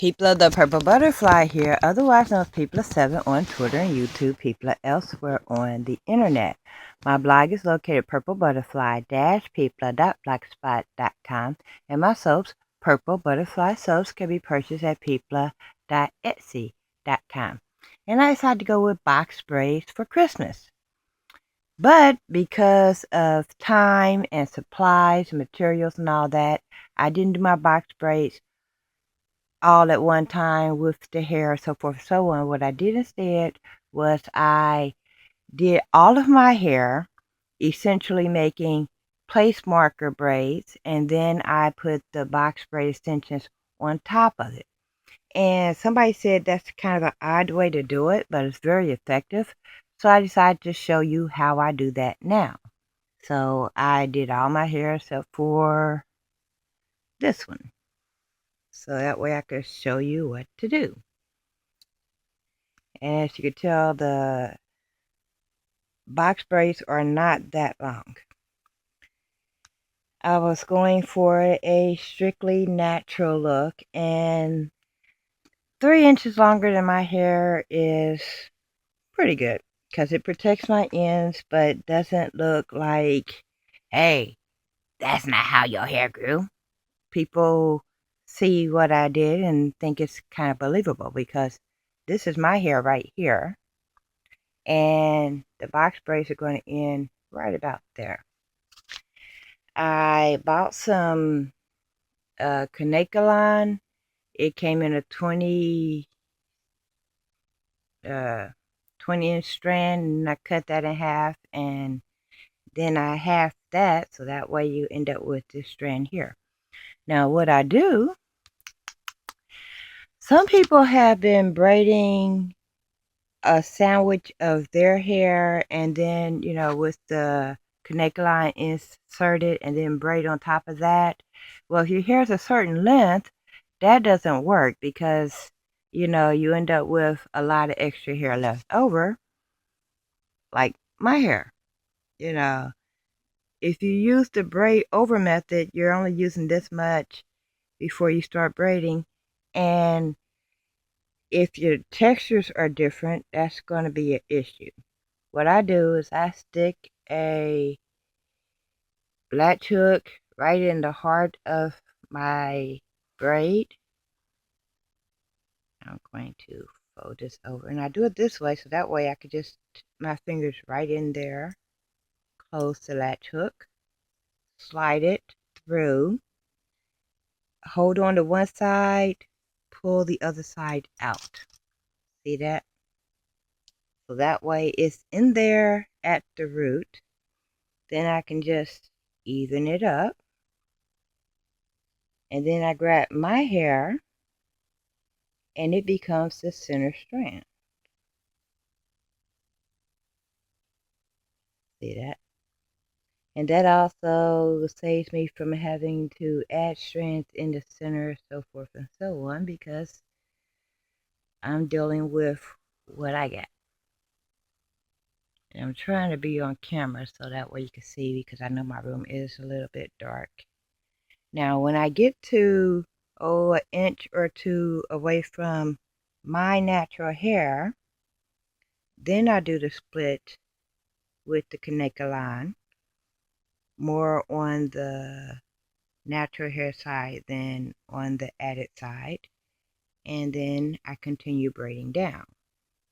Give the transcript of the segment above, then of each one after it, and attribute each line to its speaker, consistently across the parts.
Speaker 1: People of the Purple Butterfly here, otherwise known as People of 7 on Twitter and YouTube, people elsewhere on the internet. My blog is located at purplebutterfly-people.blogspot.com, and my soaps, Purple Butterfly Soaps, can be purchased at people.etsy.com. And I decided to go with box braids for Christmas. But because of time and supplies, materials, and all that, I didn't do my box braids all at one time with the hair, so forth and so on. What I did instead was I did all of my hair, essentially making place marker braids, and then I put the box braid extensions on top of it. And somebody said that's kind of an odd way to do it, but it's very effective. So I decided to show you how I do that now. So I did all my hair except for this one. So that way I could show you what to do. And as you can tell, the box braids are not that long. I was going for a strictly natural look, and 3 inches longer than my hair is pretty good because it protects my ends but doesn't look like, hey, that's not how your hair grew. People see what I did and think it's kind of believable because this is my hair right here, and the box braids are going to end right about there. I bought some Kanekalon. It came in a 20 inch strand, and I cut that in half, and then I half that, so that way you end up with this strand here. Now what I do, some people have been braiding a sandwich of their hair and then, with the Kanekalon inserted and then braid on top of that. Well, if your hair is a certain length, that doesn't work because, you end up with a lot of extra hair left over, like my hair. If you use the braid over method, you're only using this much before you start braiding. And if your textures are different, that's going to be an issue. What I do is I stick a latch hook right in the heart of my braid. I'm going to fold this over, and I do it this way so that way I could just my fingers right in there, close the latch hook, slide it through, hold on to one side, pull the other side out. See that? So that way it's in there at the root. Then I can just even it up. And then I grab my hair and it becomes the center strand. See that? And that also saves me from having to add strands in the center, so forth and so on, because I'm dealing with what I got. And I'm trying to be on camera so that way you can see, because I know my room is a little bit dark. Now, when I get to, an inch or two away from my natural hair, then I do the split with the Kanekalon, more on the natural hair side than on the added side. And then I continue braiding down.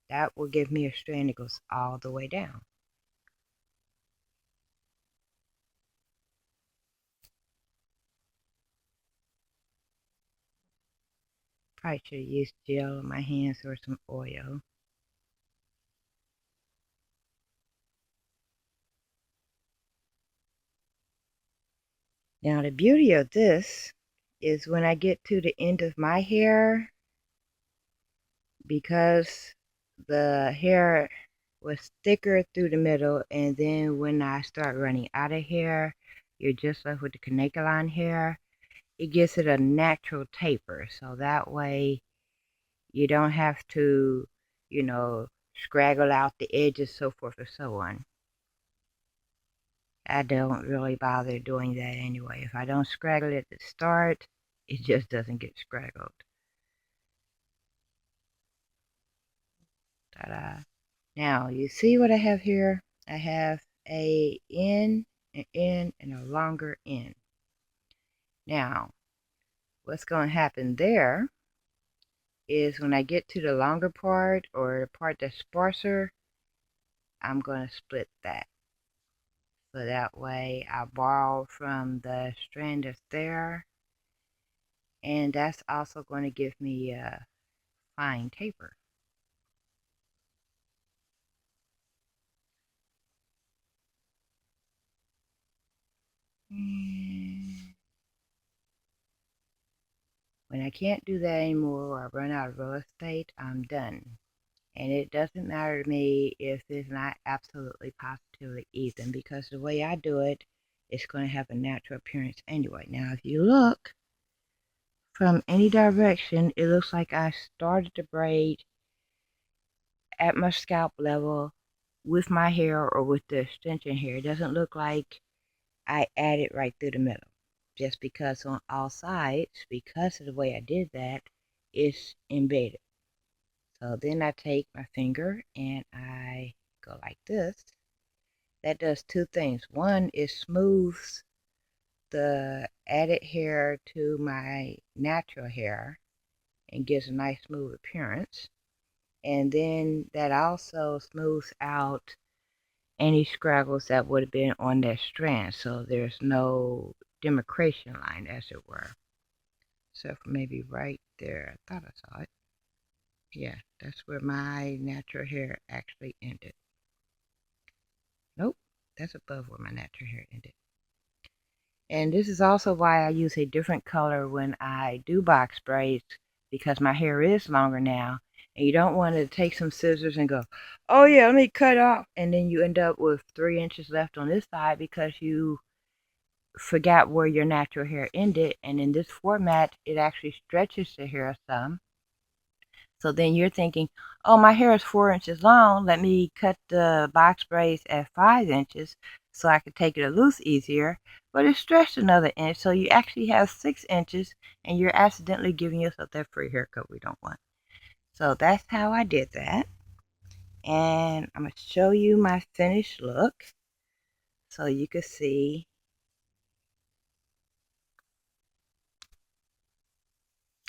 Speaker 1: That will give me a strand that goes all the way down. Probably should have used gel on my hands or some oil. Now the beauty of this is when I get to the end of my hair, because the hair was thicker through the middle, and then when I start running out of hair, you're just left with the Kanekalon hair. It gives it a natural taper, so that way you don't have to, scraggle out the edges, so forth and so on. I don't really bother doing that anyway. If I don't scraggle it at the start, it just doesn't get scraggled. Ta-da. Now, you see what I have here? I have a end, an end, and a longer end. Now, what's going to happen there is when I get to the longer part or the part that's sparser, I'm going to split that. So that way I borrow from the strand that's there, and that's also going to give me a fine taper. And when I can't do that anymore or I run out of real estate, I'm done. And it doesn't matter to me if it's not absolutely positively even, because the way I do it, it's going to have a natural appearance anyway. Now, if you look from any direction, it looks like I started the braid at my scalp level with my hair or with the extension hair. It doesn't look like I added right through the middle, just because on all sides, because of the way I did that, it's embedded. So then I take my finger and I go like this. That does two things. One, it smooths the added hair to my natural hair and gives a nice smooth appearance. And then that also smooths out any scraggles that would have been on that strand, so there's no demarcation line, as it were. So maybe right there, I thought I saw it. Yeah, that's where my natural hair actually ended. Nope, that's above where my natural hair ended. And this is also why I use a different color when I do box braids, because my hair is longer now. And you don't want to take some scissors and go, oh yeah, let me cut off. And then you end up with 3 inches left on this side because you forgot where your natural hair ended. And in this format, it actually stretches the hair some. So then you're thinking, oh, my hair is 4 inches long. Let me cut the box braids at 5 inches so I can take it loose easier. But it's stretched another inch. So you actually have 6 inches and you're accidentally giving yourself that free haircut we don't want. So that's how I did that. And I'm going to show you my finished look so you can see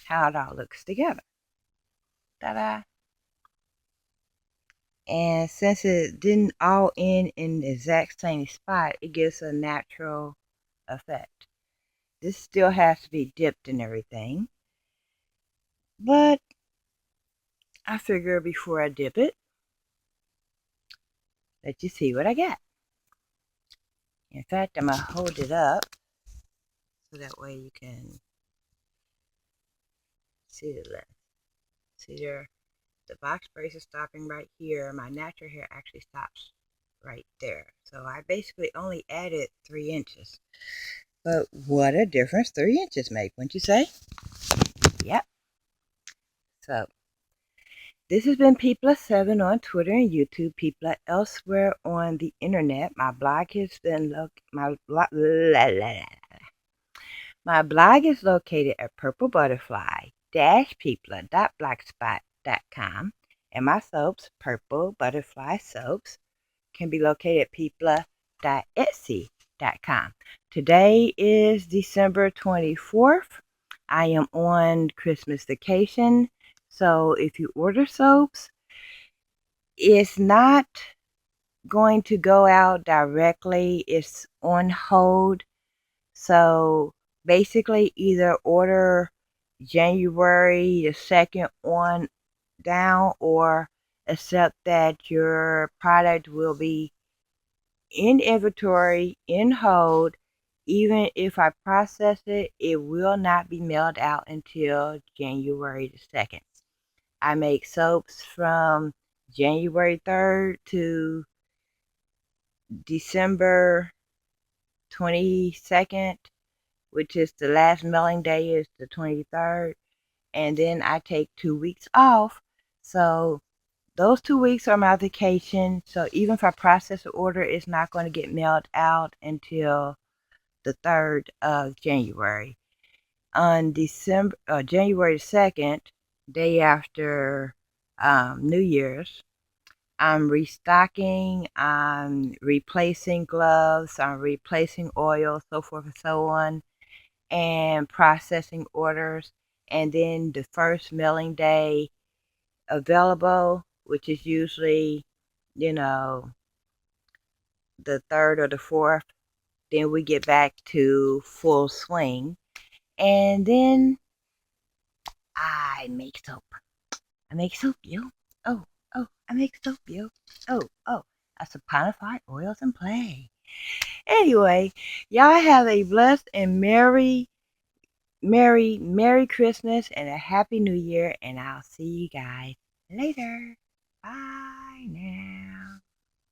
Speaker 1: how it all looks together. Ta-da! And since it didn't all end in the exact same spot, it gives a natural effect. This still has to be dipped and everything, but I figure before I dip it, let you see what I got. In fact, I'm going to hold it up so that way you can see the length. See there, the box brace is stopping right here. My natural hair actually stops right there. So I basically only added 3 inches. But what a difference 3 inches make, wouldn't you say? Yep. So this has been People7 on Twitter and YouTube. People elsewhere on the internet. My blog has been my blog is located at purplebutterfly-people.blogspot.com, and my soaps, Purple Butterfly Soaps, can be located at people.etsy.com. Today is December 24th. I am on Christmas vacation, so if you order soaps, it's not going to go out directly. It's on hold. So basically, either order January the 2nd on down, or accept that your product will be in inventory, in hold. Even if I process it, it will not be mailed out until January the 2nd. I make soaps from January 3rd to December 22nd, which is the last mailing day is the 23rd. And then I take 2 weeks off. So those 2 weeks are my vacation. So even if I process the order, it's not going to get mailed out until the 3rd of January. On January 2nd, day after New Year's, I'm restocking, I'm replacing gloves, I'm replacing oil, so forth and so on, and processing orders. And then the first mailing day available, which is usually, you know, the third or the fourth, then we get back to full swing. And then I make soap. I make soap, yo. Oh, I make soap, yo. Oh, I saponify oils and play. Anyway, y'all have a blessed and Merry Christmas and a Happy New Year, and I'll see you guys later. Bye.